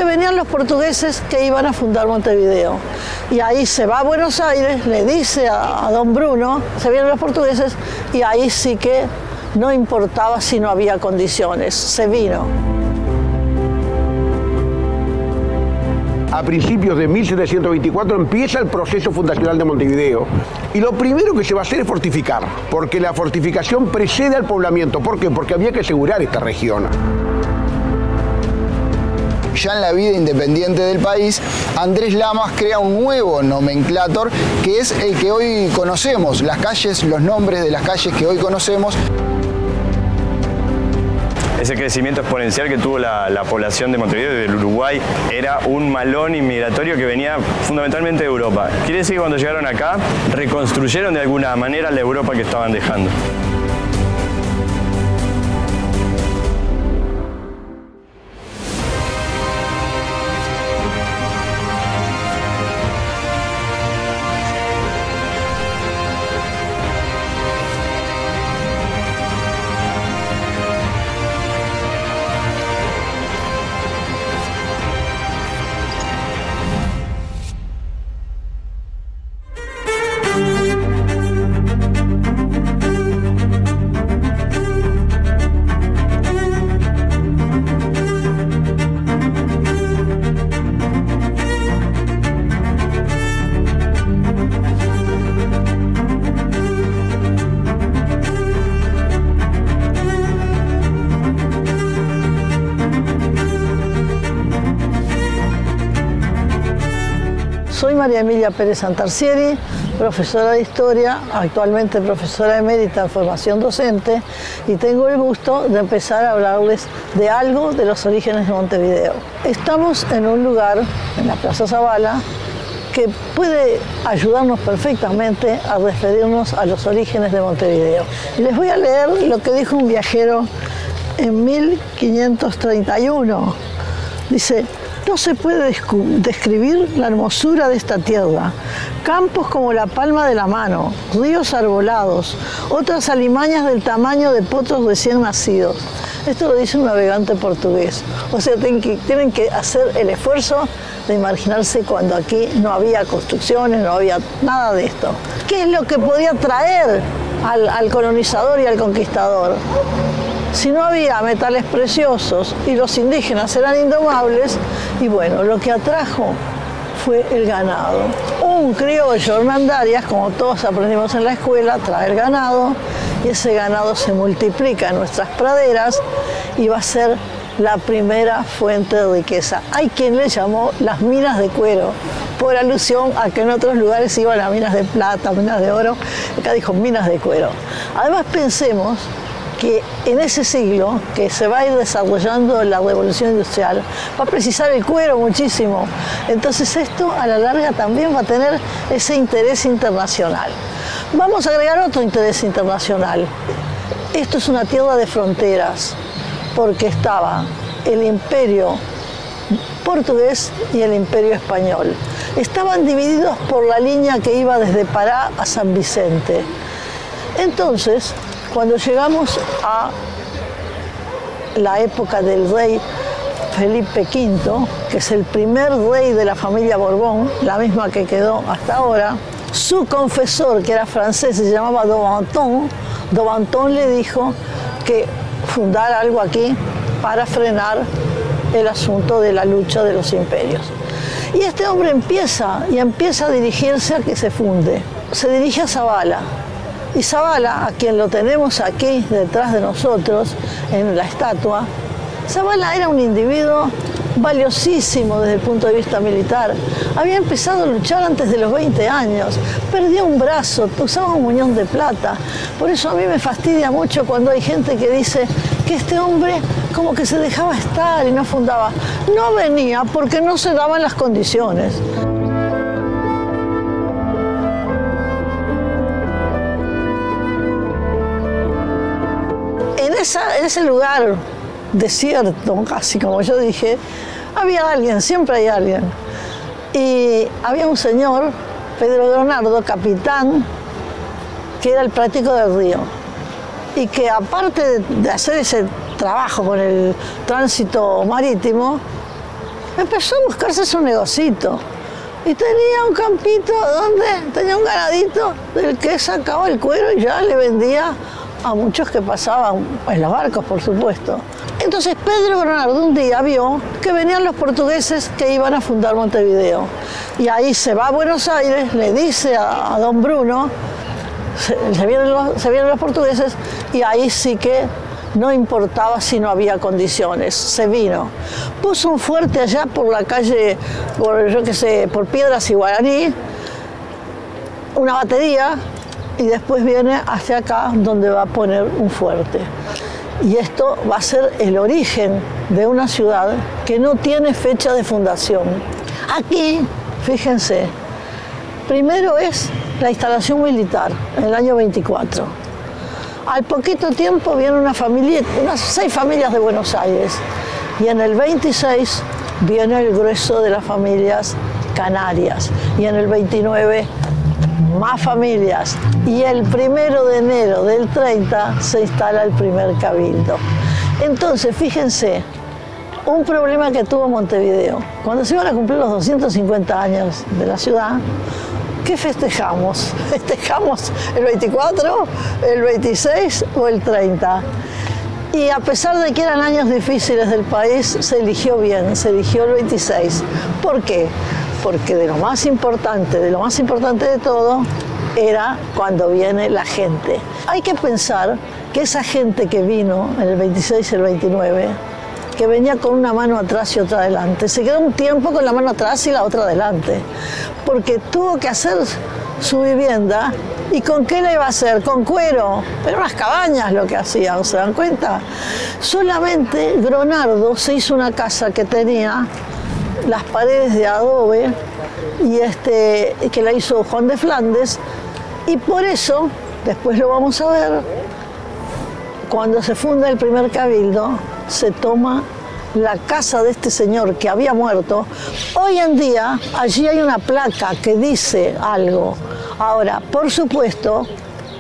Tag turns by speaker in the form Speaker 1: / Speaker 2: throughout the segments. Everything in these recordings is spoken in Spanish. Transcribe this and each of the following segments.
Speaker 1: porque venían los portugueses que iban a fundar Montevideo. Y ahí se va a Buenos Aires, le dice a don Bruno, se vienen los portugueses, y ahí sí que no importaba si no había condiciones, se vino.
Speaker 2: A principios de 1724 empieza el proceso fundacional de Montevideo. Y lo primero que se va a hacer es fortificar, porque la fortificación precede al poblamiento. ¿Por qué? Porque había que asegurar esta región.
Speaker 3: Ya en la vida independiente del país, Andrés Lamas crea un nuevo nomenclátor que es el que hoy conocemos, las calles, los nombres de las calles que hoy conocemos.
Speaker 4: Ese crecimiento exponencial que tuvo la población de Montevideo y del Uruguay era un malón inmigratorio que venía fundamentalmente de Europa. Quiere decir que cuando llegaron acá, reconstruyeron de alguna manera la Europa que estaban dejando.
Speaker 1: Soy María Emilia Pérez Santarcieri, profesora de Historia, actualmente profesora emérita en formación docente, y tengo el gusto de empezar a hablarles de algo de los orígenes de Montevideo. Estamos en un lugar, en la Plaza Zavala, que puede ayudarnos perfectamente a referirnos a los orígenes de Montevideo. Y les voy a leer lo que dijo un viajero en 1531. Dice: no se puede describir la hermosura de esta tierra. Campos como la palma de la mano, ríos arbolados, otras alimañas del tamaño de potros recién nacidos. Esto lo dice un navegante portugués. O sea, tienen que hacer el esfuerzo de imaginarse cuando aquí no había construcciones, no había nada de esto. ¿Qué es lo que podía traer al colonizador y al conquistador? Si no había metales preciosos y los indígenas eran indomables, y bueno, lo que atrajo fue el ganado. Un criollo, Hernandarias, como todos aprendimos en la escuela, trae el ganado, y ese ganado se multiplica en nuestras praderas y va a ser la primera fuente de riqueza. Hay quien le llamó las minas de cuero, por alusión a que en otros lugares iban a minas de plata, minas de oro. Acá dijo minas de cuero. Además, pensemos que en ese siglo, que se va a ir desarrollando la revolución industrial, va a precisar el cuero muchísimo. Entonces esto a la larga también va a tener ese interés internacional. Vamos a agregar otro interés internacional. Esto es una tierra de fronteras, porque estaba el imperio portugués y el imperio español. Estaban divididos por la línea que iba desde Pará a San Vicente. Entonces, cuando llegamos a la época del rey Felipe V, que es el primer rey de la familia Borbón, la misma que quedó hasta ahora, su confesor, que era francés, se llamaba Daubenton le dijo que fundara algo aquí para frenar el asunto de la lucha de los imperios. Y este hombre empieza a dirigirse a que se funde. Se dirige a Zavala. Y Zavala, a quien lo tenemos aquí detrás de nosotros, en la estatua, Zavala era un individuo valiosísimo desde el punto de vista militar. Había empezado a luchar antes de los 20 años, perdió un brazo, usaba un muñón de plata. Por eso a mí me fastidia mucho cuando hay gente que dice que este hombre como que se dejaba estar y no fundaba. No venía porque no se daban las condiciones. En ese lugar desierto, casi como yo dije, había alguien, siempre hay alguien. Y había un señor, Pedro Leonardo, capitán, que era el práctico del río. Y que aparte de hacer ese trabajo con el tránsito marítimo, empezó a buscarse su negocito. Y tenía un campito donde tenía un ganadito del que sacaba el cuero y ya le vendía a muchos que pasaban en los barcos, por supuesto. Entonces Pedro Bernardo un día vio que venían los portugueses que iban a fundar Montevideo. Y ahí se va a Buenos Aires, le dice a don Bruno, se vienen los portugueses, y ahí sí que no importaba si no había condiciones, se vino. Puso un fuerte allá por la calle, por Piedras y Guaraní, una batería, y después viene hacia acá donde va a poner un fuerte. Y esto va a ser el origen de una ciudad que no tiene fecha de fundación. Aquí, fíjense, primero es la instalación militar, en el año 24. Al poquito tiempo viene unas 6 familias de Buenos Aires. Y en el 26 viene el grueso de las familias canarias. Y en el 29 más familias. Y el 1 de enero del 30 se instala el primer cabildo. Entonces, fíjense, un problema que tuvo Montevideo. Cuando se iban a cumplir los 250 años de la ciudad, ¿qué festejamos? ¿Festejamos el 24, el 26 o el 30? Y a pesar de que eran años difíciles del país, se eligió bien, se eligió el 26. ¿Por qué? Porque de lo más importante de todo, era cuando viene la gente. Hay que pensar que esa gente que vino en el 26 y el 29, que venía con una mano atrás y otra adelante, se quedó un tiempo con la mano atrás y la otra adelante, porque tuvo que hacer su vivienda. ¿Y con qué la iba a hacer? Con cuero. Pero unas cabañas lo que hacían, ¿se dan cuenta? Solamente Gronardo se hizo una casa que tenía las paredes de adobe y que la hizo Juan de Flandes, y por eso, después lo vamos a ver, cuando se funda el primer cabildo, se toma la casa de este señor que había muerto. Hoy en día allí hay una placa que dice algo. Ahora, por supuesto,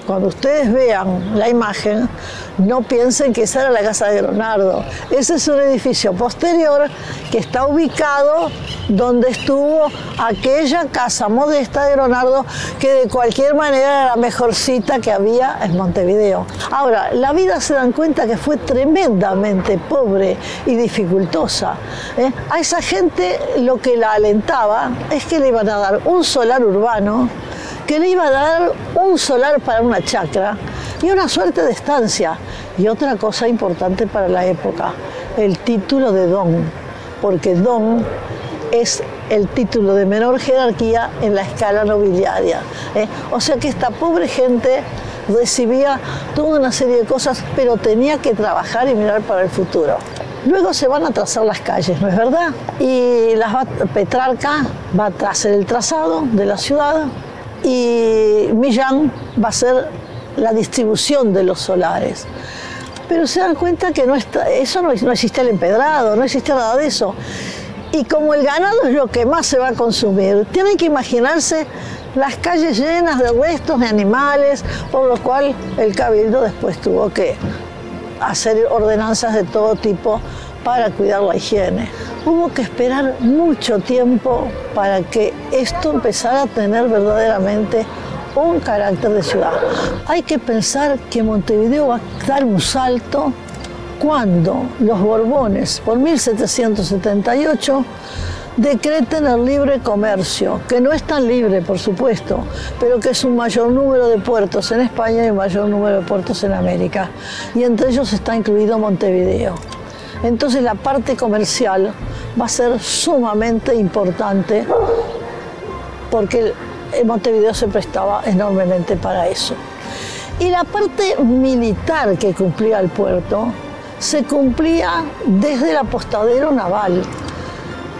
Speaker 1: cuando ustedes vean la imagen, no piensen que esa era la casa de Gronardo. Ese es un edificio posterior que está ubicado donde estuvo aquella casa modesta de Gronardo, que de cualquier manera era la mejorcita que había en Montevideo. Ahora, la vida, se dan cuenta que fue tremendamente pobre y dificultosa. A esa gente lo que la alentaba es que le iban a dar un solar urbano, que le iba a dar un solar para una chacra y una suerte de estancia. Y otra cosa importante para la época, el título de don, porque don es el título de menor jerarquía en la escala nobiliaria. O sea que esta pobre gente recibía toda una serie de cosas, pero tenía que trabajar y mirar para el futuro. Luego se van a trazar las calles, ¿no es verdad? Y Petrarca va a hacer el trazado de la ciudad, y Millán va a hacer la distribución de los solares. Pero se dan cuenta que no existe el empedrado, no existe nada de eso. Y como el ganado es lo que más se va a consumir, tienen que imaginarse las calles llenas de restos de animales, por lo cual el cabildo después tuvo que hacer ordenanzas de todo tipo para cuidar la higiene. Hubo que esperar mucho tiempo para que esto empezara a tener verdaderamente un carácter de ciudad. Hay que pensar que Montevideo va a dar un salto cuando los Borbones, por 1778, decreten el libre comercio, que no es tan libre, por supuesto, pero que es un mayor número de puertos en España y un mayor número de puertos en América. Y entre ellos está incluido Montevideo. Entonces la parte comercial va a ser sumamente importante, porque Montevideo se prestaba enormemente para eso. Y la parte militar que cumplía el puerto se cumplía desde el apostadero naval.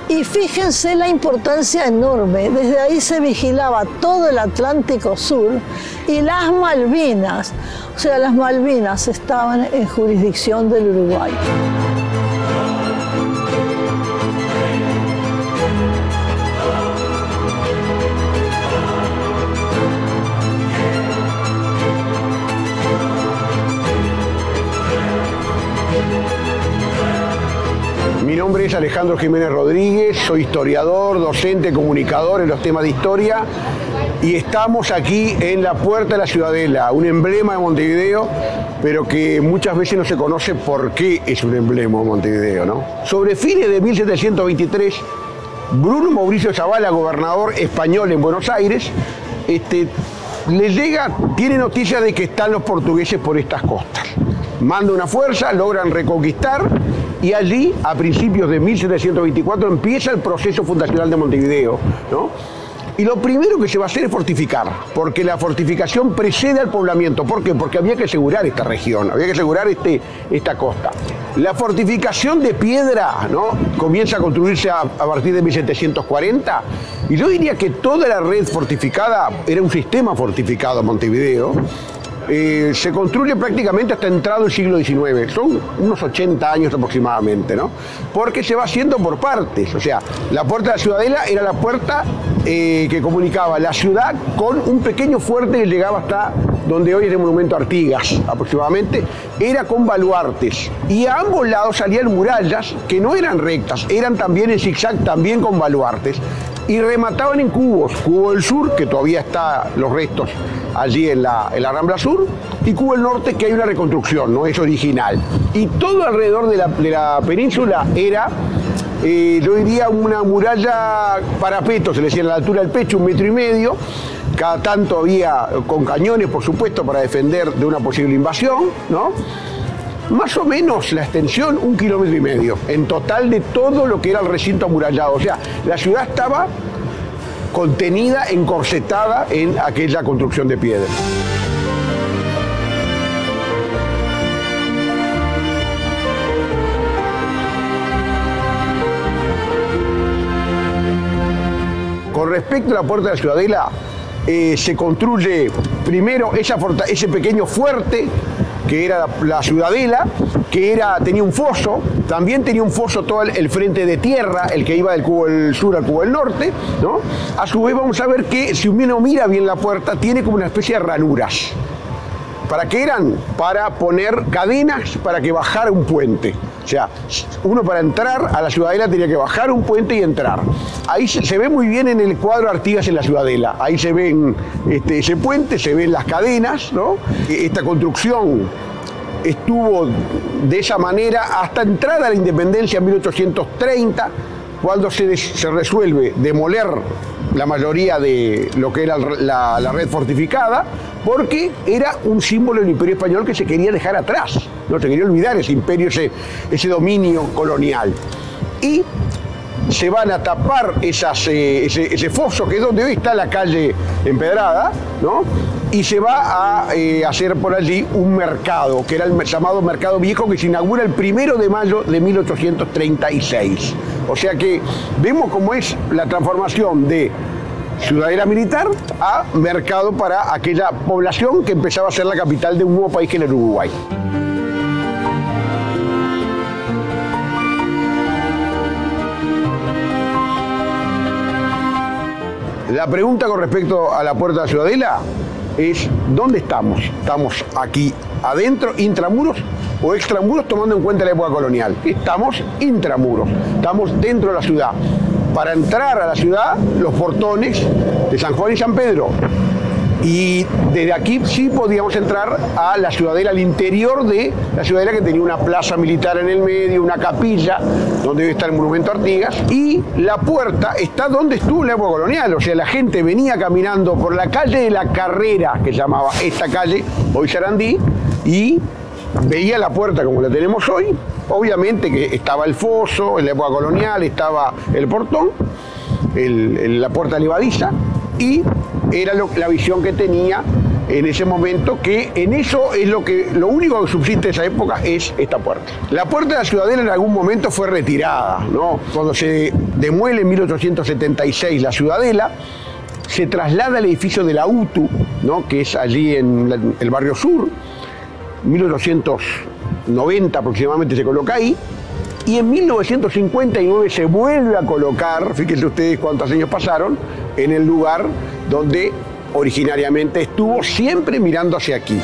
Speaker 1: Y fíjense la importancia enorme, desde ahí se vigilaba todo el Atlántico Sur y las Malvinas. O sea, las Malvinas estaban en jurisdicción del Uruguay.
Speaker 2: Mi nombre es Alejandro Jiménez Rodríguez, soy historiador, docente, comunicador en los temas de historia y estamos aquí en la Puerta de la Ciudadela, un emblema de Montevideo, pero que muchas veces no se conoce por qué es un emblema de Montevideo, ¿no? Sobre fines de 1723, Bruno Mauricio Zavala, gobernador español en Buenos Aires, tiene noticia de que están los portugueses por estas costas. Manda una fuerza, logran reconquistar y allí, a principios de 1724, empieza el proceso fundacional de Montevideo, ¿no? Y lo primero que se va a hacer es fortificar, porque la fortificación precede al poblamiento. ¿Por qué? Porque había que asegurar esta región, había que asegurar esta costa. La fortificación de piedra, ¿no?, comienza a construirse a partir de 1740, y yo diría que toda la red fortificada era un sistema fortificado en Montevideo. Se construye prácticamente hasta entrado el siglo XIX, son unos 80 años aproximadamente, ¿no? Porque se va haciendo por partes, o sea, la Puerta de la Ciudadela era la puerta que comunicaba la ciudad con un pequeño fuerte que llegaba hasta donde hoy es el monumento Artigas, aproximadamente, era con baluartes, y a ambos lados salían murallas que no eran rectas, eran también en zigzag, también con baluartes, y remataban en cubos, Cubo del Sur, que todavía está los restos allí en la Rambla Sur, y Cubo del Norte, que hay una reconstrucción, no es original. Y todo alrededor de la península era, yo diría, una muralla parapeto, se le decía, a la altura del pecho, 1,5 metros, cada tanto había con cañones, por supuesto, para defender de una posible invasión, ¿no? Más o menos la extensión, 1,5 kilómetros, en total de todo lo que era el recinto amurallado. O sea, la ciudad estaba contenida, encorsetada en aquella construcción de piedra. Con respecto a la Puerta de la Ciudadela, se construye primero ese pequeño fuerte, que era la Ciudadela, que tenía un foso, también tenía un foso todo el frente de tierra, el que iba del Cubo del Sur al Cubo del Norte, ¿no? A su vez vamos a ver que, si uno mira bien la puerta, tiene como una especie de ranuras. ¿Para qué eran? Para poner cadenas para que bajara un puente. O sea, uno para entrar a la Ciudadela tenía que bajar un puente y entrar. Ahí se ve muy bien en el cuadro Artigas en la Ciudadela. Ahí se ven ese puente, se ven las cadenas, ¿no? Esta construcción estuvo de esa manera hasta entrada a la independencia en 1830, cuando se resuelve demoler la mayoría de lo que era la red fortificada, porque era un símbolo del Imperio Español que se quería dejar atrás, no se quería olvidar ese imperio, ese dominio colonial. Y se van a tapar ese foso, que es donde hoy está la calle empedrada, ¿no? Y se va a hacer por allí un mercado, que era el llamado Mercado Viejo, que se inaugura el 1 de mayo de 1836. O sea que vemos cómo es la transformación de ciudadela militar a mercado para aquella población que empezaba a ser la capital de un nuevo país que era el Uruguay. La pregunta con respecto a la Puerta de la Ciudadela es: ¿dónde estamos? ¿Estamos aquí adentro, intramuros, o extramuros, tomando en cuenta la época colonial? Estamos intramuros, estamos dentro de la ciudad. Para entrar a la ciudad, los portones de San Juan y San Pedro. Y desde aquí sí podíamos entrar a la Ciudadela, al interior de la Ciudadela, que tenía una plaza militar en el medio, una capilla, donde hoy está el monumento Artigas, y la puerta está donde estuvo en la época colonial. O sea, la gente venía caminando por la calle de la Carrera, que llamaba esta calle, hoy Sarandí, y veía la puerta como la tenemos hoy. Obviamente que estaba el foso, en la época colonial estaba el portón, la puerta levadiza, y era la visión que tenía en ese momento, que en eso es lo único que subsiste de esa época es esta puerta. La Puerta de la Ciudadela en algún momento fue retirada, ¿no? Cuando se demuele en 1876 la Ciudadela, se traslada al edificio de la UTU, ¿no?, que es allí en el barrio sur. 1890 aproximadamente se coloca ahí, y en 1959 se vuelve a colocar, fíjense ustedes cuántos años pasaron, en el lugar donde originariamente estuvo, siempre mirando hacia aquí.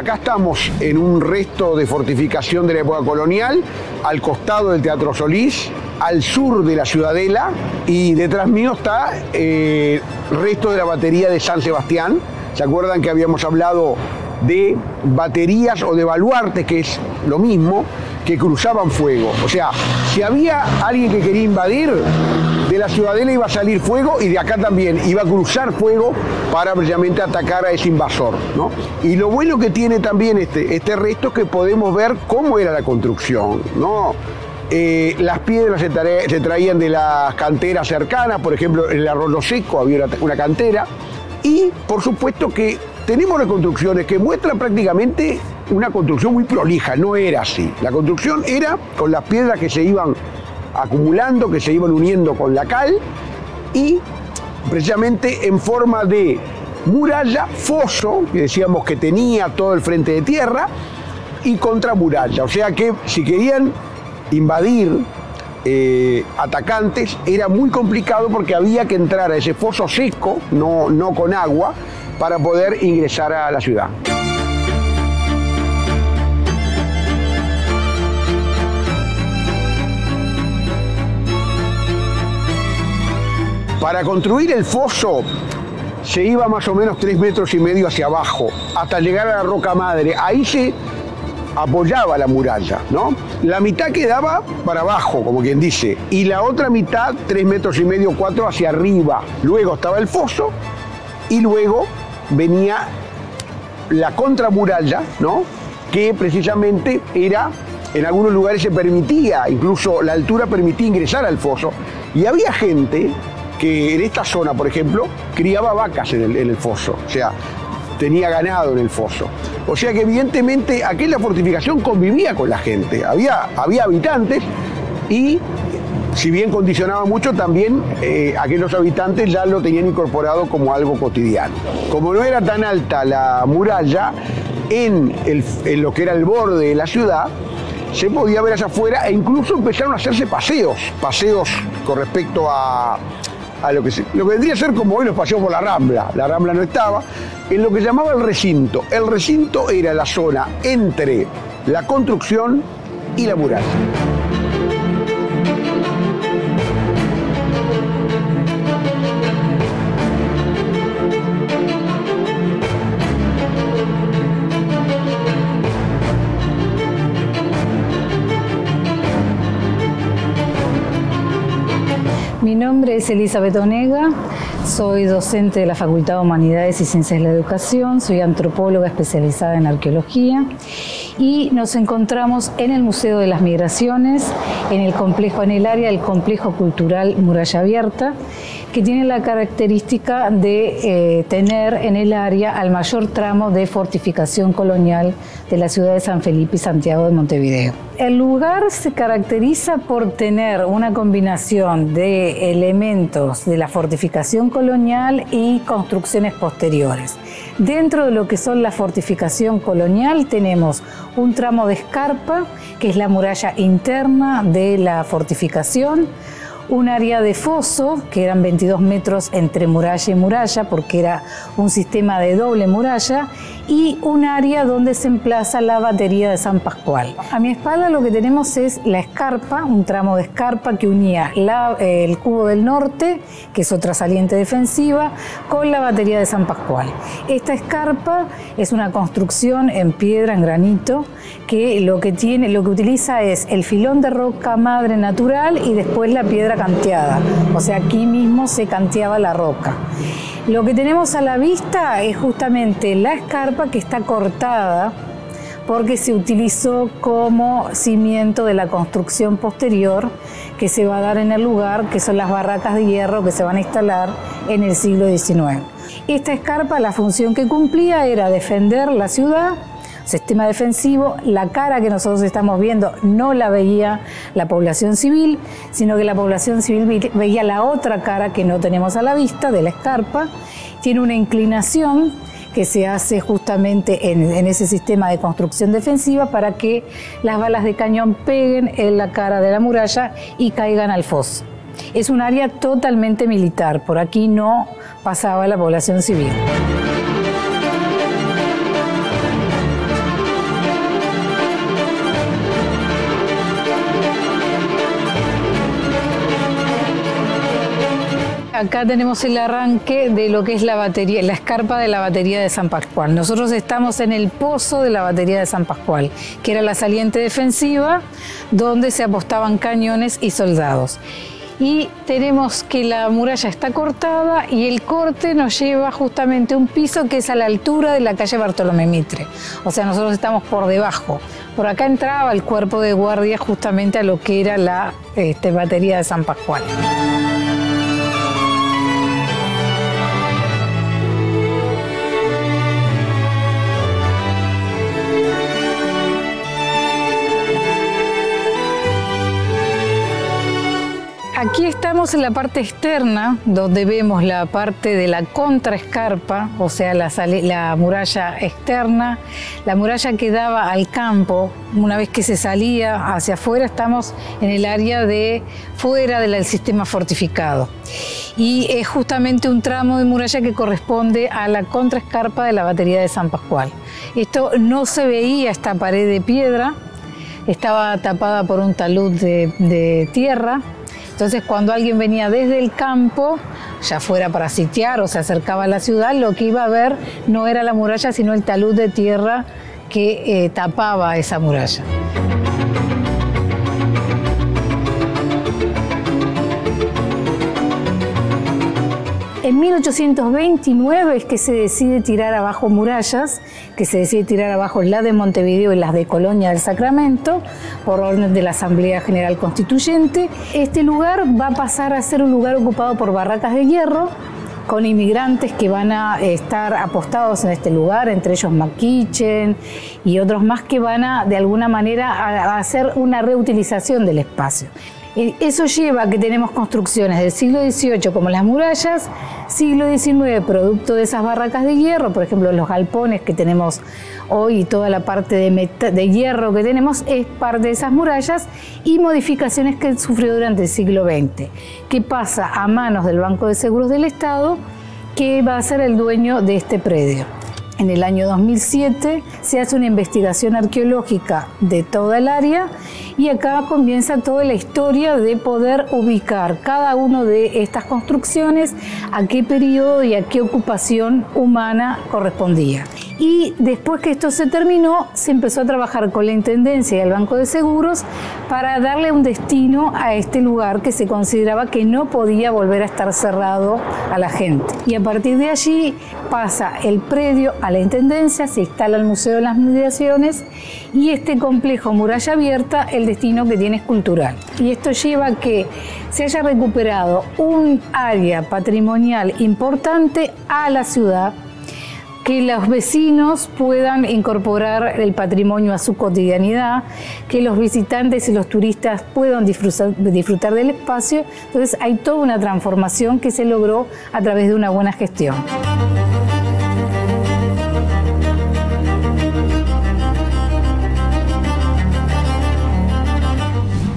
Speaker 2: Acá estamos en un resto de fortificación de la época colonial, al costado del Teatro Solís, al sur de la Ciudadela, y detrás mío está el resto de la batería de San Sebastián. ¿Se acuerdan que habíamos hablado de baterías o de baluartes, que es lo mismo, que cruzaban fuego? O sea, si había alguien que quería invadir, de la Ciudadela iba a salir fuego y de acá también iba a cruzar fuego para precisamente atacar a ese invasor, ¿no? Y lo bueno que tiene también este resto es que podemos ver cómo era la construcción, ¿no? Las piedras se traían de las canteras cercanas, por ejemplo, en el Arroyo Seco había una cantera, y por supuesto que tenemos reconstrucciones que muestran prácticamente una construcción muy prolija. No era así. La construcción era con las piedras que se iban acumulando, que se iban uniendo con la cal, y precisamente en forma de muralla, foso, que decíamos que tenía todo el frente de tierra, y contramuralla. O sea que si querían invadir atacantes era muy complicado, porque había que entrar a ese foso seco, no con agua, para poder ingresar a la ciudad. Para construir el foso se iba más o menos 3,5 metros hacia abajo, hasta llegar a la roca madre. Ahí se apoyaba la muralla, ¿no? La mitad quedaba para abajo, como quien dice, y la otra mitad, 3,5 metros, 4, hacia arriba. Luego estaba el foso, y luego venía la contramuralla, ¿no? Que precisamente era, en algunos lugares se permitía, incluso la altura permitía ingresar al foso, y había gente que en esta zona, por ejemplo, criaba vacas en el foso, o sea, tenía ganado en el foso. O sea que evidentemente aquella fortificación convivía con la gente, había habitantes, y si bien condicionaba mucho, también aquellos habitantes ya lo tenían incorporado como algo cotidiano. Como no era tan alta la muralla, en lo que era el borde de la ciudad, se podía ver hacia afuera, e incluso empezaron a hacerse paseos con respecto a lo que vendría a ser como hoy los paseos por la Rambla. La Rambla no estaba, en lo que llamaba el recinto. El recinto era la zona entre la construcción y la muralla.
Speaker 5: Mi nombre es Elizabeth Onega, soy docente de la Facultad de Humanidades y Ciencias de la Educación, soy antropóloga especializada en arqueología, y nos encontramos en el Museo de las Migraciones, en el área del Complejo Cultural Muralla Abierta, que tiene la característica de tener en el área al mayor tramo de fortificación colonial de la ciudad de San Felipe y Santiago de Montevideo. El lugar se caracteriza por tener una combinación de elementos de la fortificación colonial y construcciones posteriores. Dentro de lo que son la fortificación colonial tenemos un tramo de escarpa, que es la muralla interna de la fortificación, un área de foso, que eran 22 metros entre muralla y muralla, porque era un sistema de doble muralla, y un área donde se emplaza la batería de San Pascual. A mi espalda lo que tenemos es la escarpa, un tramo de escarpa que unía el Cubo del Norte, que es otra saliente defensiva, con la batería de San Pascual. Esta escarpa es una construcción en piedra, en granito, que lo que utiliza es el filón de roca madre natural y después la piedra canteada, o sea, aquí mismo se canteaba la roca. Lo que tenemos a la vista es justamente la escarpa, que está cortada porque se utilizó como cimiento de la construcción posterior que se va a dar en el lugar, que son las barracas de hierro que se van a instalar en el siglo XIX. Esta escarpa, la función que cumplía era defender la ciudad, sistema defensivo. La cara que nosotros estamos viendo no la veía la población civil, sino que la población civil veía la otra cara que no tenemos a la vista, de la escarpa. Tiene una inclinación que se hace justamente en ese sistema de construcción defensiva para que las balas de cañón peguen en la cara de la muralla y caigan al foso. Es un área totalmente militar, por aquí no pasaba la población civil. acá tenemos el arranque de lo que es la batería, la escarpa de la batería de San Pascual. Nosotros estamos en el pozo de la batería de San Pascual, que era la saliente defensiva donde se apostaban cañones y soldados. Y tenemos que la muralla está cortada y el corte nos lleva justamente a un piso que es a la altura de la calle Bartolomé Mitre. O sea, nosotros estamos por debajo. Por acá entraba el cuerpo de guardia justamente a lo que era la batería de San Pascual. Aquí estamos en la parte externa, donde vemos la parte de la contraescarpa, o sea, la muralla externa, la muralla que daba al campo. Una vez que se salía hacia afuera, estamos en el área de fuera del sistema fortificado. Y es justamente un tramo de muralla que corresponde a la contraescarpa de la batería de San Pascual. Esto no se veía, esta pared de piedra, estaba tapada por un talud de tierra. Entonces, cuando alguien venía desde el campo, ya fuera para sitiar o se acercaba a la ciudad, lo que iba a ver no era la muralla, sino el talud de tierra que tapaba esa muralla. En 1829 es que se decide tirar abajo murallas, que se decide tirar abajo la de Montevideo y las de Colonia del Sacramento, por orden de la Asamblea General Constituyente. Este lugar va a pasar a ser un lugar ocupado por barracas de hierro, con inmigrantes que van a estar apostados en este lugar, entre ellos McKitchen y otros más que van a, de alguna manera, a hacer una reutilización del espacio. Eso lleva a que tenemos construcciones del siglo XVIII como las murallas, siglo XIX producto de esas barracas de hierro, por ejemplo los galpones que tenemos hoy y toda la parte de hierro que tenemos es parte de esas murallas, y modificaciones que sufrió durante el siglo XX, que pasa a manos del Banco de Seguros del Estado, que va a ser el dueño de este predio. En el año 2007 se hace una investigación arqueológica de toda el área y acá comienza toda la historia de poder ubicar cada una de estas construcciones, a qué periodo y a qué ocupación humana correspondía. Y después que esto se terminó, se empezó a trabajar con la Intendencia y el Banco de Seguros para darle un destino a este lugar que se consideraba que no podía volver a estar cerrado a la gente. Y a partir de allí pasa el predio a la Intendencia, se instala el Museo de las Migraciones y este complejo muralla abierta, el destino que tiene es cultural. Y esto lleva a que se haya recuperado un área patrimonial importante a la ciudad, que los vecinos puedan incorporar el patrimonio a su cotidianidad, que los visitantes y los turistas puedan disfrutar del espacio. Entonces hay toda una transformación que se logró a través de una buena gestión.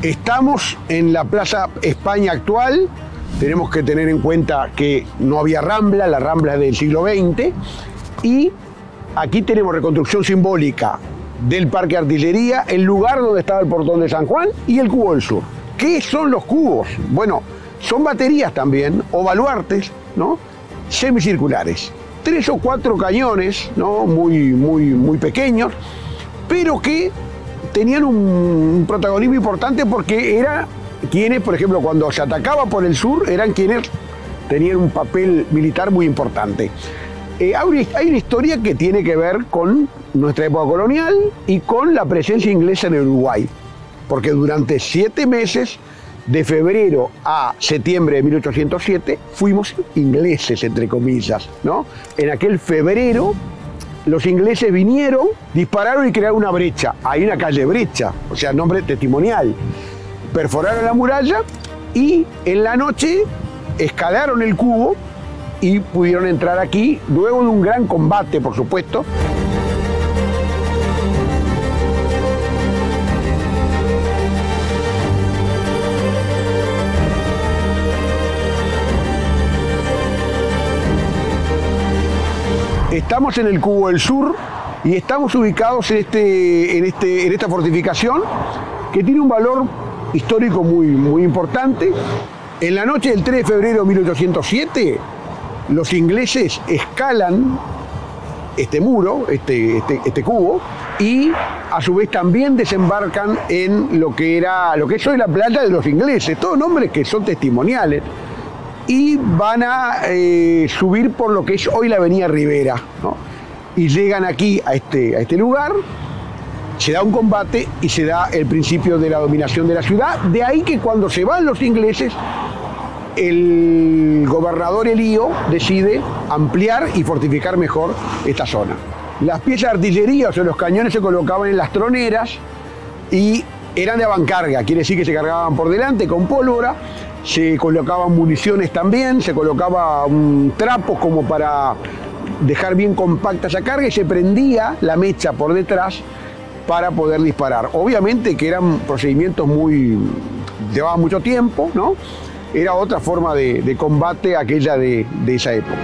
Speaker 2: Estamos en la Plaza España actual. Tenemos que tener en cuenta que no había Rambla, la Rambla es del siglo XX. Y aquí tenemos reconstrucción simbólica del Parque de Artillería, el lugar donde estaba el Portón de San Juan y el Cubo del Sur. ¿Qué son los cubos? Bueno, son baterías también, o baluartes, ¿no? Semicirculares. 3 o 4 cañones, ¿no? muy pequeños, pero que tenían un protagonismo importante porque eran quienes, por ejemplo, cuando se atacaba por el sur, eran quienes tenían un papel militar muy importante. Hay una historia que tiene que ver con nuestra época colonial y con la presencia inglesa en el Uruguay, porque durante 7 meses, de febrero a septiembre de 1807, fuimos ingleses, entre comillas, ¿no? En aquel febrero, los ingleses vinieron, dispararon y crearon una brecha. Hay una calle Brecha, o sea, nombre testimonial. Perforaron la muralla y en la noche escalaron el cubo y pudieron entrar aquí, luego de un gran combate, por supuesto. Estamos en el Cubo del Sur y estamos ubicados en esta fortificación que tiene un valor histórico muy importante. En la noche del 3 de febrero de 1807, los ingleses escalan este muro, este cubo, y a su vez también desembarcan en lo que es hoy la playa de los ingleses, todos nombres que son testimoniales, y van a subir por lo que es hoy la avenida Rivera, ¿no? Y llegan aquí a este lugar, se da un combate y se da el principio de la dominación de la ciudad. De ahí que cuando se van los ingleses, el gobernador Elío decide ampliar y fortificar mejor esta zona. Las piezas de artillería, o sea, los cañones se colocaban en las troneras y eran de avancarga, quiere decir que se cargaban por delante con pólvora, se colocaban municiones también, se colocaba un trapo como para dejar bien compacta esa carga y se prendía la mecha por detrás para poder disparar. Obviamente que eran procedimientos llevaban mucho tiempo, ¿no? Era otra forma de combate aquella de esa época.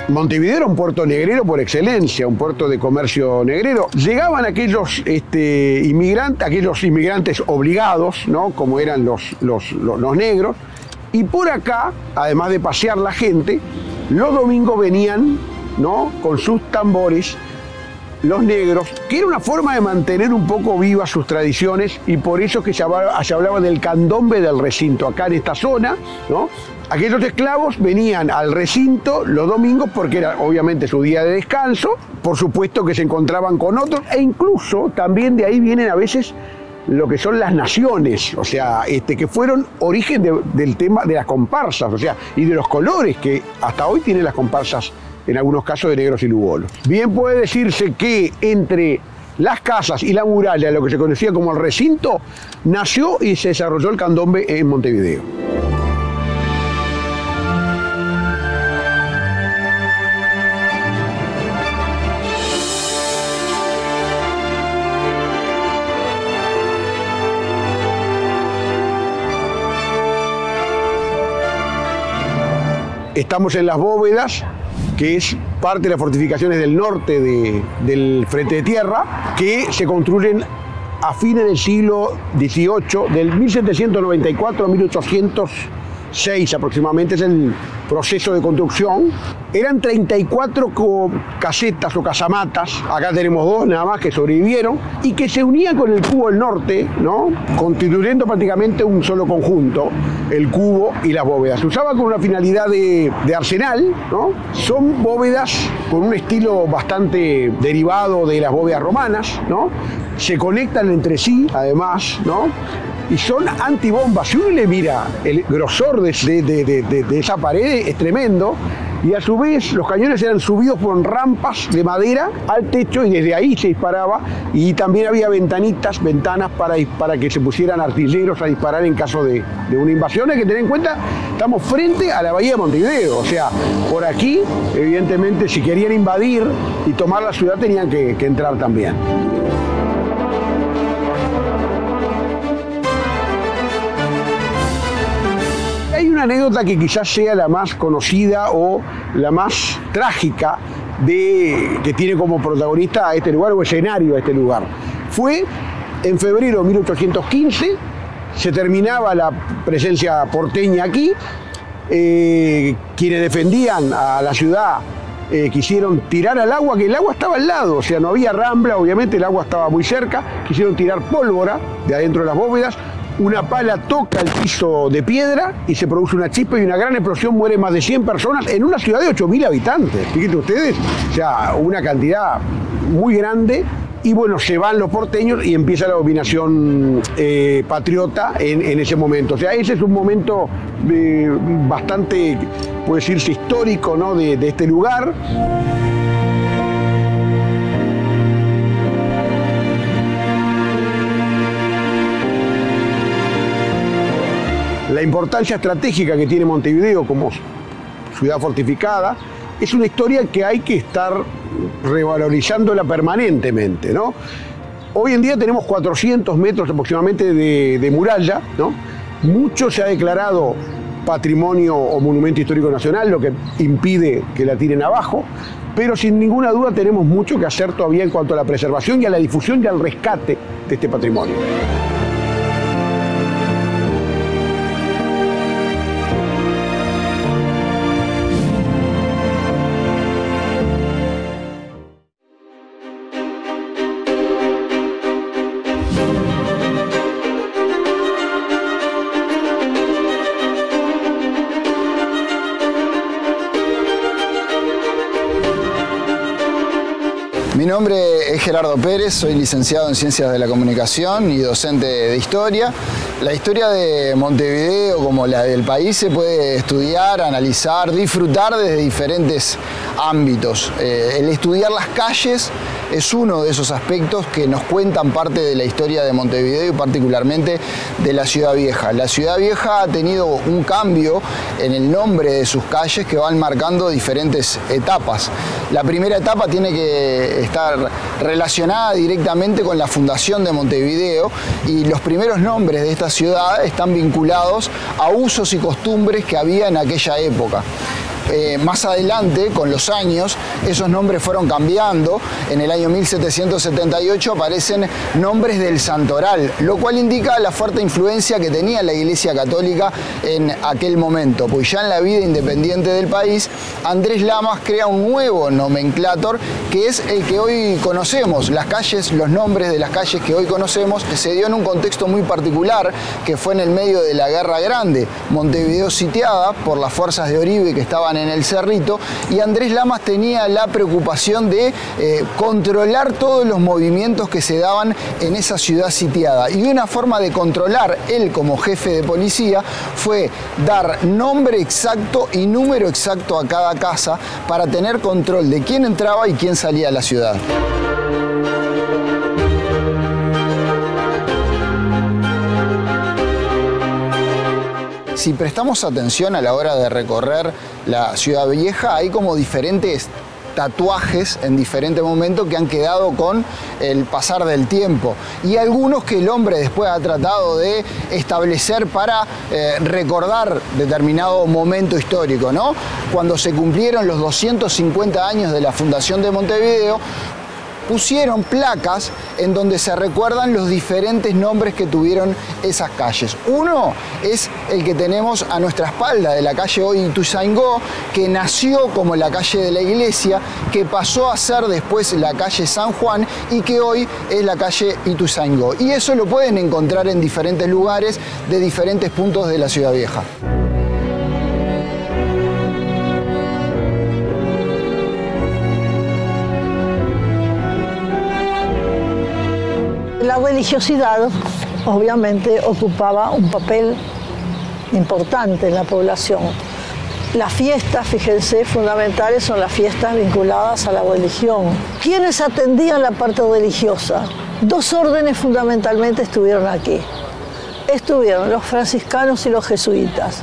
Speaker 2: Montevideo era un puerto negrero por excelencia, un puerto de comercio negrero. Llegaban aquellos inmigrantes obligados, ¿no? Como eran los negros, y por acá, además de pasear la gente, los domingos venían, ¿no? Con sus tambores, los negros, que era una forma de mantener un poco vivas sus tradiciones, y por eso que se hablaba del candombe del recinto, acá en esta zona, ¿no? Aquellos esclavos venían al recinto los domingos porque era obviamente su día de descanso, por supuesto que se encontraban con otros, e incluso también de ahí vienen a veces lo que son las naciones, o sea, que fueron origen del tema de las comparsas, o sea, y de los colores que hasta hoy tienen las comparsas, en algunos casos de negros y lugolos. Bien puede decirse que entre las casas y la muralla, lo que se conocía como el recinto, nació y se desarrolló el candombe en Montevideo. Estamos en las bóvedas, que es parte de las fortificaciones del norte del Frente de Tierra, que se construyen a fines del siglo XVIII, del 1794 a 1806 aproximadamente, es el proceso de construcción. Eran 34 casetas o casamatas, acá tenemos 2 nada más que sobrevivieron, y que se unían con el cubo del norte, ¿no? Constituyendo prácticamente un solo conjunto, el cubo y las bóvedas. Se usaba con una finalidad de arsenal, ¿no? Son bóvedas con un estilo bastante derivado de las bóvedas romanas, ¿no? Se conectan entre sí, además, ¿no? Y son antibombas. Si uno le mira el grosor de esa pared, es tremendo. Y a su vez los cañones eran subidos por rampas de madera al techo y desde ahí se disparaba. Y también había ventanas para que se pusieran artilleros a disparar en caso de una invasión. Hay que tener en cuenta, estamos frente a la bahía de Montevideo. O sea, por aquí, evidentemente, si querían invadir y tomar la ciudad tenían que entrar también. Hay una anécdota que quizás sea la más conocida o la más trágica que tiene como protagonista a este lugar o escenario a este lugar. Fue en febrero de 1815, se terminaba la presencia porteña aquí, quienes defendían a la ciudad quisieron tirar al agua, que el agua estaba al lado, o sea, no había rambla, obviamente el agua estaba muy cerca, quisieron tirar pólvora de adentro de las bóvedas. Una pala toca el piso de piedra y se produce una chispa y una gran explosión, mueren más de 100 personas en una ciudad de 8.000 habitantes. Fíjense ustedes, o sea, una cantidad muy grande. Y bueno, se van los porteños y empieza la dominación patriota en ese momento. O sea, ese es un momento bastante, puede decirse, histórico, ¿no? de este lugar. La importancia estratégica que tiene Montevideo como ciudad fortificada es una historia que hay que estar revalorizándola permanentemente, ¿no? Hoy en día tenemos 400 metros aproximadamente de muralla, ¿no? Mucho se ha declarado patrimonio o monumento histórico nacional, lo que impide que la tiren abajo. pero sin ninguna duda tenemos mucho que hacer todavía en cuanto a la preservación y a la difusión y al rescate de este patrimonio.
Speaker 3: Mi nombre es Gerardo Pérez, soy licenciado en Ciencias de la Comunicación y docente de Historia. La historia de Montevideo, como la del país, se puede estudiar, analizar, disfrutar desde diferentes ámbitos. El estudiar las calles es uno de esos aspectos que nos cuentan parte de la historia de Montevideo y particularmente de la Ciudad Vieja. La Ciudad Vieja ha tenido un cambio en el nombre de sus calles que van marcando diferentes etapas. La primera etapa tiene que estar relacionada directamente con la fundación de Montevideo y los primeros nombres de esta ciudad están vinculados a usos y costumbres que había en aquella época. Más adelante, con los años, esos nombres fueron cambiando. En el año 1778 aparecen nombres del santoral, lo cual indica la fuerte influencia que tenía la Iglesia Católica en aquel momento. Pues ya en la vida independiente del país, Andrés Lamas crea un nuevo nomenclátor que es el que hoy conocemos. Las calles, los nombres de las calles que hoy conocemos, se dio en un contexto muy particular, que fue en el medio de la Guerra Grande. Montevideo sitiada por las fuerzas de Oribe que estaban en el Cerrito, y Andrés Lamas tenía la preocupación de controlar todos los movimientos que se daban en esa ciudad sitiada. Y una forma de controlar, él como jefe de policía, fue dar nombre exacto y número exacto a cada casa para tener control de quién entraba y quién salía a la ciudad. Si prestamos atención a la hora de recorrer la Ciudad Vieja, hay como diferentes tatuajes en diferentes momentos que han quedado con el pasar del tiempo, y algunos que el hombre después ha tratado de establecer para recordar determinado momento histórico, ¿no? Cuando se cumplieron los 250 años de la fundación de Montevideo, pusieron placas en donde se recuerdan los diferentes nombres que tuvieron esas calles. Uno es el que tenemos a nuestra espalda, de la calle hoy Ituzaingó, que nació como la calle de la iglesia, que pasó a ser después la calle San Juan y que hoy es la calle Ituzaingó. Y eso lo pueden encontrar en diferentes lugares de diferentes puntos de la Ciudad Vieja.
Speaker 1: La religiosidad, obviamente, ocupaba un papel importante en la población. Las fiestas, fíjense, fundamentales son las fiestas vinculadas a la religión. ¿Quiénes atendían la parte religiosa? Dos órdenes fundamentalmente estuvieron aquí. Estuvieron los franciscanos y los jesuitas.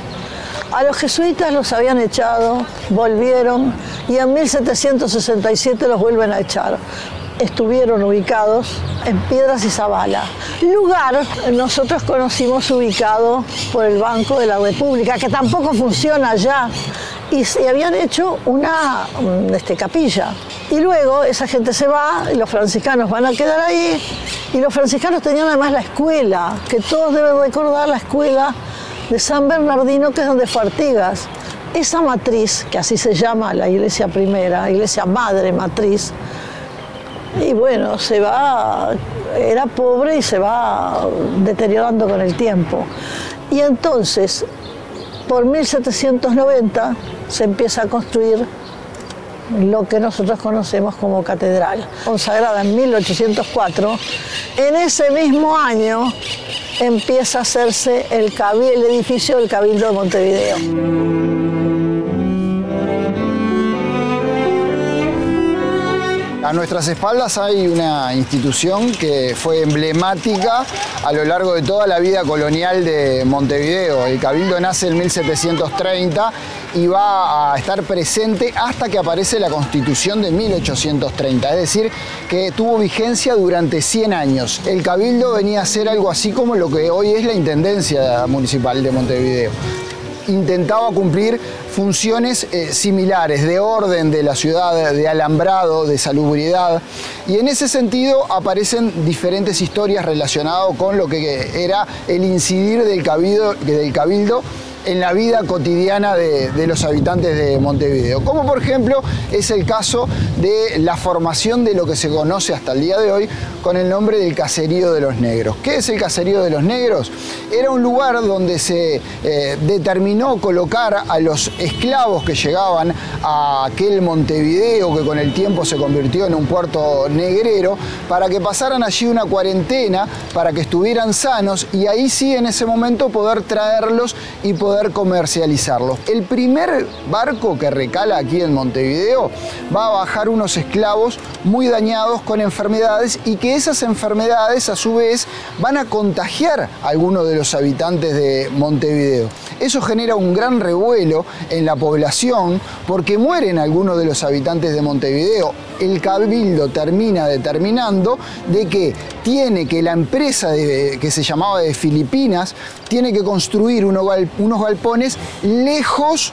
Speaker 1: A los jesuitas los habían echado, volvieron y en 1767 los vuelven a echar. Estuvieron ubicados en Piedras y Zabala, lugar nosotros conocimos ubicado por el Banco de la República, que tampoco funciona ya, y habían hecho una capilla. Y luego esa gente se va y los franciscanos van a quedar ahí, y los franciscanos tenían además la escuela, que todos deben recordar, la escuela de San Bernardino, que es donde fue Artigas. Esa matriz, que así se llama la iglesia primera, iglesia madre matriz, y bueno, era pobre y se va deteriorando con el tiempo. Y entonces, por 1790, se empieza a construir lo que nosotros conocemos como catedral. Consagrada en 1804, en ese mismo año empieza a hacerse el edificio del Cabildo de Montevideo.
Speaker 3: A nuestras espaldas hay una institución que fue emblemática a lo largo de toda la vida colonial de Montevideo. El Cabildo nace en 1730 y va a estar presente hasta que aparece la Constitución de 1830, es decir, que tuvo vigencia durante 100 años. El Cabildo venía a ser algo así como lo que hoy es la Intendencia Municipal de Montevideo. intentaba cumplir funciones similares, de orden de la ciudad, de alambrado, de salubridad, y en ese sentido aparecen diferentes historias relacionadas con lo que era el incidir del cabildo en la vida cotidiana de los habitantes de Montevideo, como por ejemplo es el caso de la formación de lo que se conoce hasta el día de hoy con el nombre del Caserío de los Negros. ¿Qué es el Caserío de los Negros? Era un lugar donde se determinó colocar a los esclavos que llegaban a aquel Montevideo, que con el tiempo se convirtió en un puerto negrero, para que pasaran allí una cuarentena, para que estuvieran sanos y ahí sí en ese momento poder traerlos y poder comercializarlos. El primer barco que recala aquí en Montevideo va a bajar unos esclavos muy dañados con enfermedades y que esas enfermedades a su vez van a contagiar a algunos de los habitantes de Montevideo. Eso genera un gran revuelo en la población porque mueren algunos de los habitantes de Montevideo. El cabildo termina determinando de que tiene que la empresa que se llamaba de Filipinas tiene que construir unos galpones lejos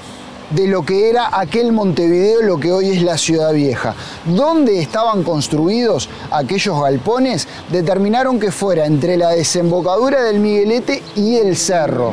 Speaker 3: de lo que era aquel Montevideo, lo que hoy es la Ciudad Vieja. ¿Dónde estaban construidos aquellos galpones? Determinaron que fuera entre la desembocadura del Miguelete y el Cerro.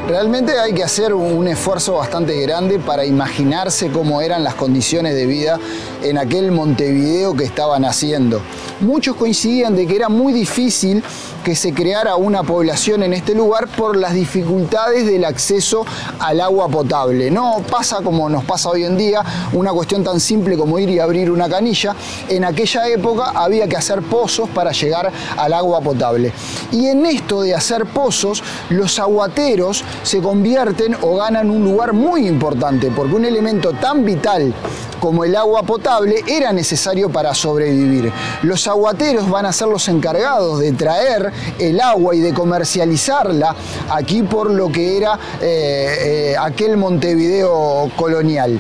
Speaker 3: Realmente hay que hacer un esfuerzo bastante grande para imaginarse cómo eran las condiciones de vida en aquel Montevideo que estaban haciendo. Muchos coincidían de que era muy difícil que se creara una población en este lugar por las dificultades del acceso al agua potable. No pasa como nos pasa hoy en día, una cuestión tan simple como ir y abrir una canilla. En aquella época había que hacer pozos para llegar al agua potable. Y en esto de hacer pozos, los aguateros se convierten o ganan un lugar muy importante, porque un elemento tan vital como el agua potable era necesario para sobrevivir. Los aguateros van a ser los encargados de traer el agua y de comercializarla aquí por lo que era aquel Montevideo colonial.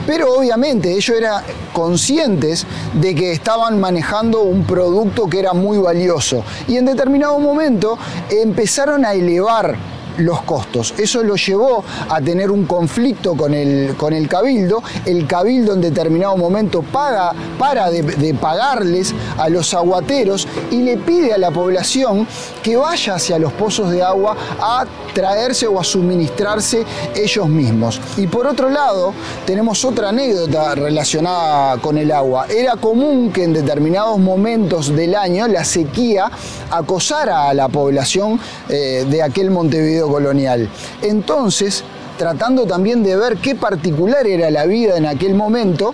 Speaker 3: Pero obviamente ellos eran conscientes de que estaban manejando un producto que era muy valioso y en determinado momento empezaron a elevar los costos. Eso lo llevó a tener un conflicto con el cabildo. El cabildo en determinado momento para de pagarles a los aguateros y le pide a la población que vaya hacia los pozos de agua a traerse o a suministrarse ellos mismos. Y por otro lado, tenemos otra anécdota relacionada con el agua. Era común que en determinados momentos del año la sequía acosara a la población de aquel Montevideo colonial. Entonces, tratando también de ver qué particular era la vida en aquel momento,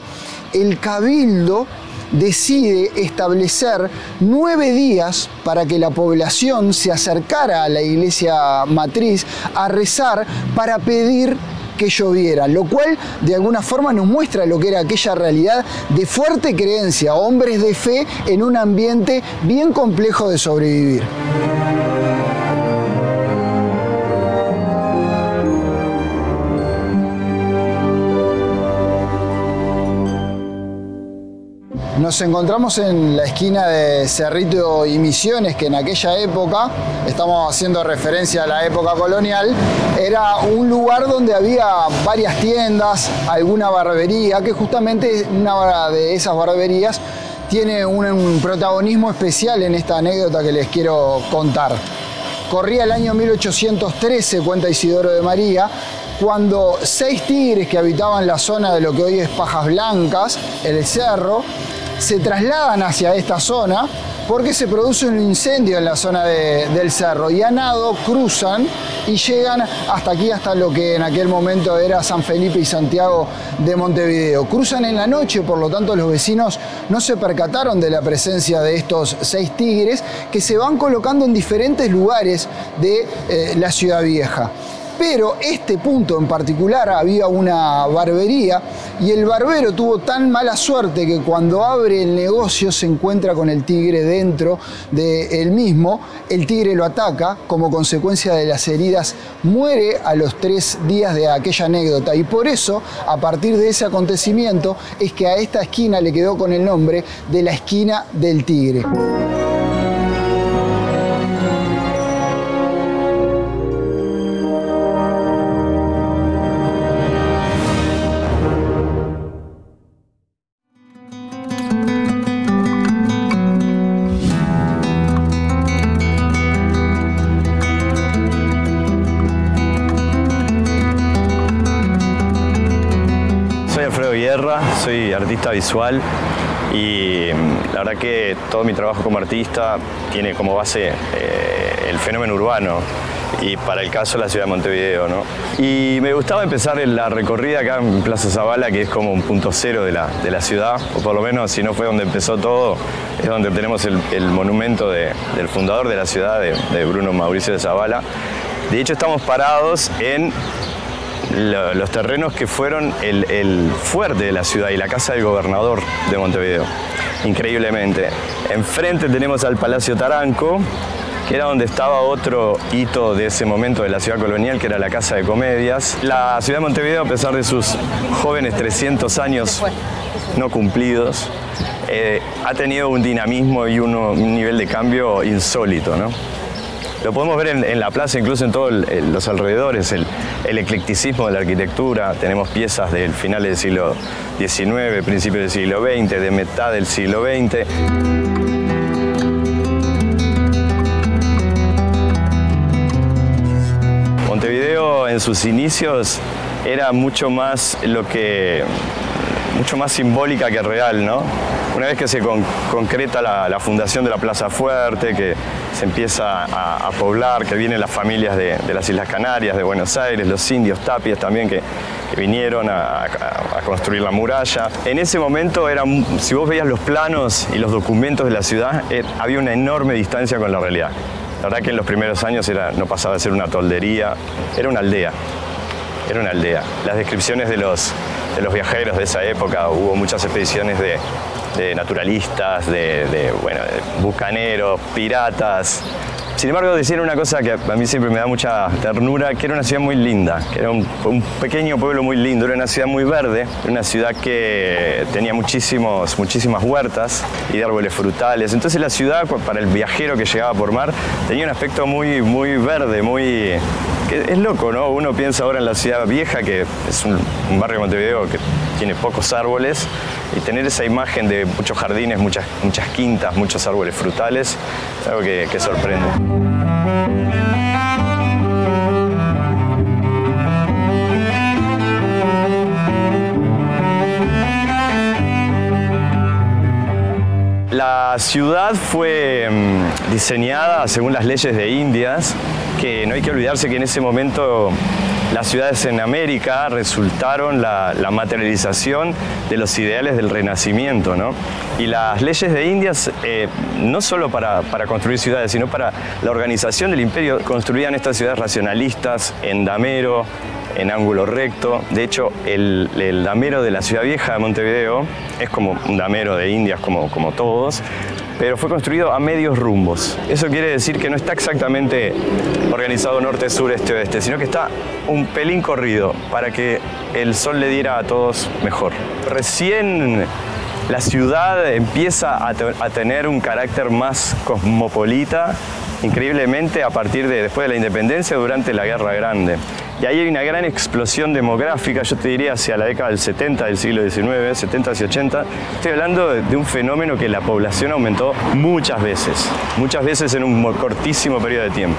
Speaker 3: el cabildo decide establecer 9 días para que la población se acercara a la iglesia matriz a rezar para pedir que lloviera, lo cual de alguna forma nos muestra lo que era aquella realidad de fuerte creencia, hombres de fe en un ambiente bien complejo de sobrevivir. Nos encontramos en la esquina de Cerrito y Misiones, que en aquella época, estamos haciendo referencia a la época colonial, era un lugar donde había varias tiendas, alguna barbería, que justamente una de esas barberías tiene un protagonismo especial en esta anécdota que les quiero contar. Corría el año 1813, cuenta Isidoro de María, cuando 6 tigres que habitaban la zona de lo que hoy es Pajas Blancas, el cerro, se trasladan hacia esta zona porque se produce un incendio en la zona del cerro y a nado cruzan y llegan hasta aquí, hasta lo que en aquel momento era San Felipe y Santiago de Montevideo. Cruzan en la noche, por lo tanto los vecinos no se percataron de la presencia de estos 6 tigres que se van colocando en diferentes lugares de la Ciudad Vieja. Pero este punto en particular había una barbería Y el barbero tuvo tan mala suerte que cuando abre el negocio se encuentra con el tigre dentro de él mismo. El tigre lo ataca, como consecuencia de las heridas muere a los 3 días de aquella anécdota. Y por eso, a partir de ese acontecimiento, es que a esta esquina le quedó con el nombre de la esquina del tigre.
Speaker 4: Soy artista visual y la verdad que todo mi trabajo como artista tiene como base el fenómeno urbano y para el caso la ciudad de Montevideo, ¿no? Y me gustaba empezar la recorrida acá en Plaza Zabala, que es como un punto cero de la ciudad, o por lo menos si no fue donde empezó todo, es donde tenemos el monumento del fundador de la ciudad, de Bruno Mauricio de Zabala. De hecho estamos parados en los terrenos que fueron el fuerte de la ciudad y la casa del gobernador de Montevideo, increíblemente. Enfrente tenemos al Palacio Taranco, que era donde estaba otro hito de ese momento de la ciudad colonial, que era la Casa de Comedias. La ciudad de Montevideo, a pesar de sus jóvenes 300 años no cumplidos, ha tenido un dinamismo y un nivel de cambio insólito, ¿no? Lo podemos ver en la plaza, incluso en todos los alrededores, el eclecticismo de la arquitectura. Tenemos piezas del final del siglo XIX, principios del siglo XX, de mitad del siglo XX. Montevideo en sus inicios era mucho más mucho más simbólica que real, ¿no? Una vez que se concreta la fundación de la Plaza Fuerte, que se empieza a poblar, que vienen las familias de las Islas Canarias, de Buenos Aires, los indios tapias también que vinieron a construir la muralla. En ese momento, si vos veías los planos y los documentos de la ciudad, había una enorme distancia con la realidad. La verdad que en los primeros años no pasaba de ser una toldería, era una aldea. Era una aldea. Las descripciones de los viajeros de esa época, hubo muchas expediciones de naturalistas, de bucaneros, piratas. Sin embargo, decían una cosa que a mí siempre me da mucha ternura, que era una ciudad muy linda, que era un pequeño pueblo muy lindo, era una ciudad muy verde, era una ciudad que tenía muchísimas huertas y de árboles frutales. Entonces la ciudad, para el viajero que llegaba por mar, tenía un aspecto muy, muy verde, que es loco, ¿no? Uno piensa ahora en la ciudad vieja, que es un barrio de Montevideo que tiene pocos árboles, y tener esa imagen de muchos jardines, muchas quintas, muchos árboles frutales, es algo que sorprende. La ciudad fue diseñada según las leyes de Indias, que no hay que olvidarse que en ese momento las ciudades en América resultaron la materialización de los ideales del Renacimiento, ¿no? Y las leyes de Indias, no solo para construir ciudades, sino para la organización del imperio, construían estas ciudades racionalistas en damero, en ángulo recto. De hecho, el damero de la ciudad vieja de Montevideo es como un damero de Indias, como todos, pero fue construido a medios rumbos. Eso quiere decir que no está exactamente organizado norte, sur, este, oeste, sino que está un pelín corrido para que el sol le diera a todos mejor. Recién la ciudad empieza a tener un carácter más cosmopolita, increíblemente después de la independencia, durante la Guerra Grande. Y ahí hay una gran explosión demográfica, yo te diría hacia la década del 70 del siglo XIX, 70 y 80. Estoy hablando de un fenómeno que la población aumentó muchas veces en un cortísimo periodo de tiempo.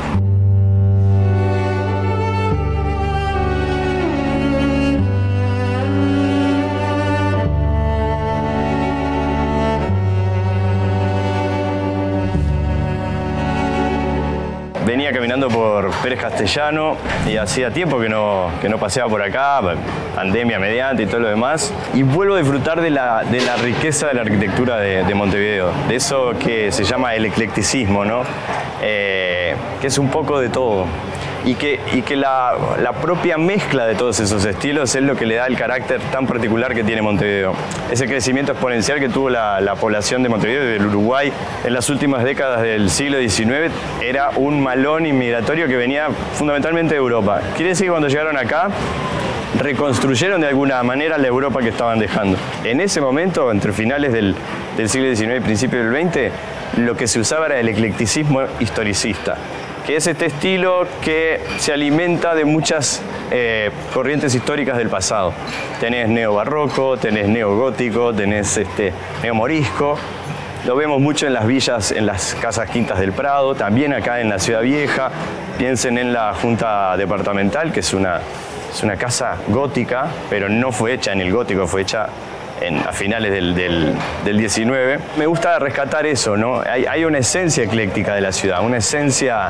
Speaker 4: Venía caminando por Pérez Castellano y hacía tiempo que no paseaba por acá, pandemia mediante y todo lo demás, y vuelvo a disfrutar de la riqueza de la arquitectura de Montevideo, de eso que se llama el eclecticismo, ¿no? Que es un poco de todo. y que la propia mezcla de todos esos estilos es lo que le da el carácter tan particular que tiene Montevideo. Ese crecimiento exponencial que tuvo la población de Montevideo y del Uruguay en las últimas décadas del siglo XIX era un malón inmigratorio que venía fundamentalmente de Europa. Quiere decir que cuando llegaron acá, reconstruyeron de alguna manera la Europa que estaban dejando. En ese momento, entre finales del siglo XIX y principios del XX, lo que se usaba era el eclecticismo historicista, que es este estilo que se alimenta de muchas corrientes históricas del pasado. Tenés neobarroco, tenés neogótico, tenés neomorisco. Lo vemos mucho en las villas, en las casas quintas del Prado, también acá en la Ciudad Vieja. Piensen en la Junta Departamental, que es una casa gótica, pero no fue hecha en el gótico, fue hecha a finales del 19. Me gusta rescatar eso, ¿no? Hay una esencia ecléctica de la ciudad, una esencia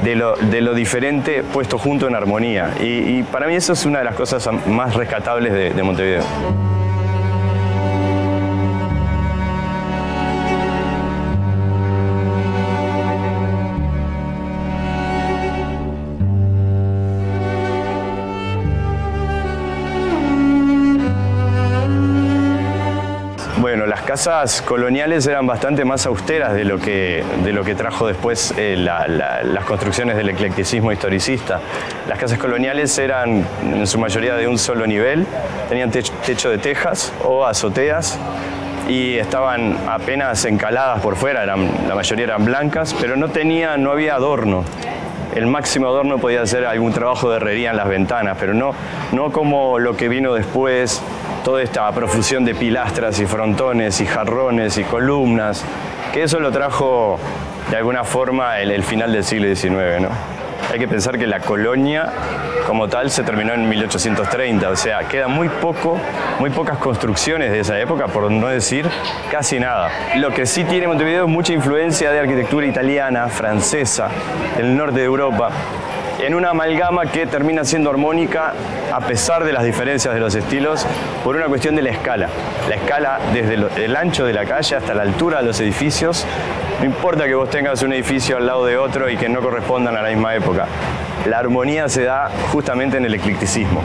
Speaker 4: de lo diferente puesto junto en armonía. Y para mí eso es una de las cosas más rescatables de Montevideo. Bueno, las casas coloniales eran bastante más austeras de lo que trajo después las construcciones del eclecticismo historicista. Las casas coloniales eran en su mayoría de un solo nivel, tenían techo de tejas o azoteas y estaban apenas encaladas por fuera, la mayoría eran blancas, pero no había adorno. El máximo adorno podía ser algún trabajo de herrería en las ventanas, pero no como lo que vino después, toda esta profusión de pilastras y frontones y jarrones y columnas, que eso lo trajo de alguna forma el final del siglo XIX, ¿no? Hay que pensar que la colonia como tal se terminó en 1830, o sea, quedan muy pocas construcciones de esa época, por no decir casi nada. Lo que sí tiene Montevideo es mucha influencia de arquitectura italiana, francesa, del norte de Europa, en una amalgama que termina siendo armónica a pesar de las diferencias de los estilos por una cuestión de la escala. La escala desde el ancho de la calle hasta la altura de los edificios. No importa que vos tengas un edificio al lado de otro y que no correspondan a la misma época. La armonía se da justamente en el eclecticismo.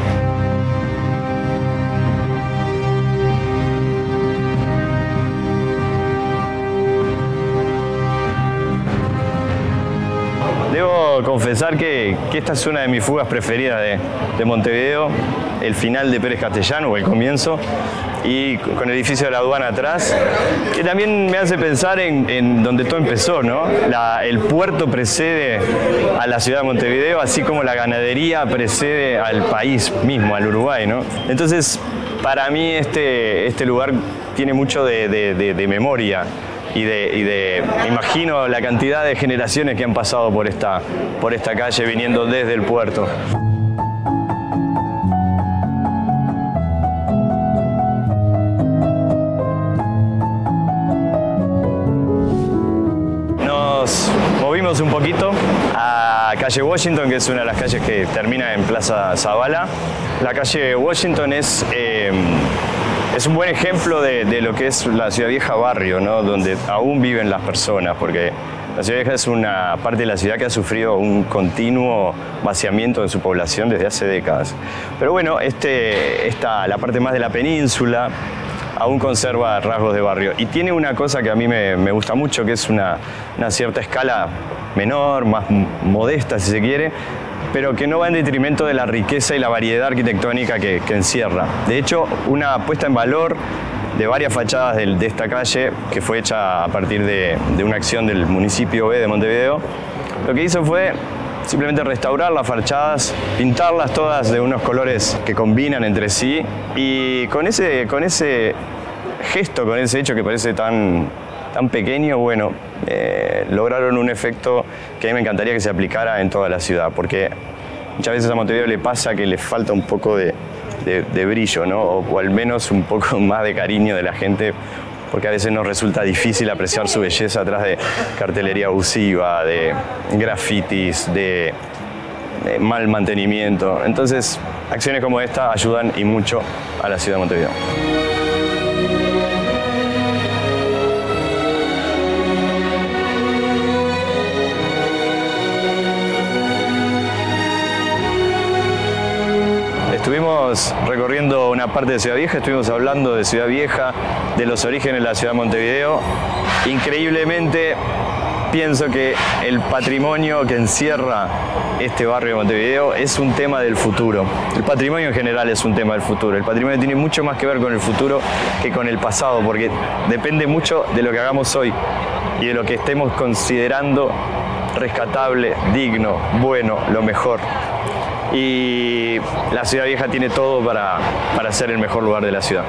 Speaker 4: Debo confesar que esta es una de mis fugas preferidas de Montevideo, el final de Pérez Castellano o el comienzo, y con el edificio de la aduana atrás, que también me hace pensar en donde todo empezó, ¿no? El puerto precede a la ciudad de Montevideo, así como la ganadería precede al país mismo, al Uruguay, ¿no? Entonces, para mí este lugar tiene mucho de memoria. Y imagino la cantidad de generaciones que han pasado por esta calle viniendo desde el puerto. Nos movimos un poquito a calle Washington, que es una de las calles que termina en Plaza Zabala. La calle Washington es un buen ejemplo de lo que es la Ciudad Vieja barrio, ¿no? Donde aún viven las personas, porque la Ciudad Vieja es una parte de la ciudad que ha sufrido un continuo vaciamiento de su población desde hace décadas. Pero bueno, la parte más de la península aún conserva rasgos de barrio. Y tiene una cosa que a mí me gusta mucho, que es una cierta escala menor, más modesta si se quiere, pero que no va en detrimento de la riqueza y la variedad arquitectónica que encierra. De hecho, una puesta en valor de varias fachadas de esta calle, que fue hecha a partir de una acción del municipio B de Montevideo, lo que hizo fue simplemente restaurar las fachadas, pintarlas todas de unos colores que combinan entre sí, y con ese gesto, con ese hecho que parece tan pequeño, bueno, lograron un efecto que a mí me encantaría que se aplicara en toda la ciudad, porque muchas veces a Montevideo le pasa que le falta un poco de brillo, ¿no? O al menos un poco más de cariño de la gente, porque a veces nos resulta difícil apreciar su belleza atrás de cartelería abusiva, de grafitis, de mal mantenimiento. Entonces, acciones como esta ayudan y mucho a la ciudad de Montevideo. Estuvimos recorriendo una parte de Ciudad Vieja, estuvimos hablando de Ciudad Vieja, de los orígenes de la ciudad de Montevideo. Increíblemente, pienso que el patrimonio que encierra este barrio de Montevideo es un tema del futuro. El patrimonio en general es un tema del futuro. El patrimonio tiene mucho más que ver con el futuro que con el pasado, porque depende mucho de lo que hagamos hoy y de lo que estemos considerando rescatable, digno, bueno, lo mejor. Y la Ciudad Vieja tiene todo para ser el mejor lugar de la ciudad.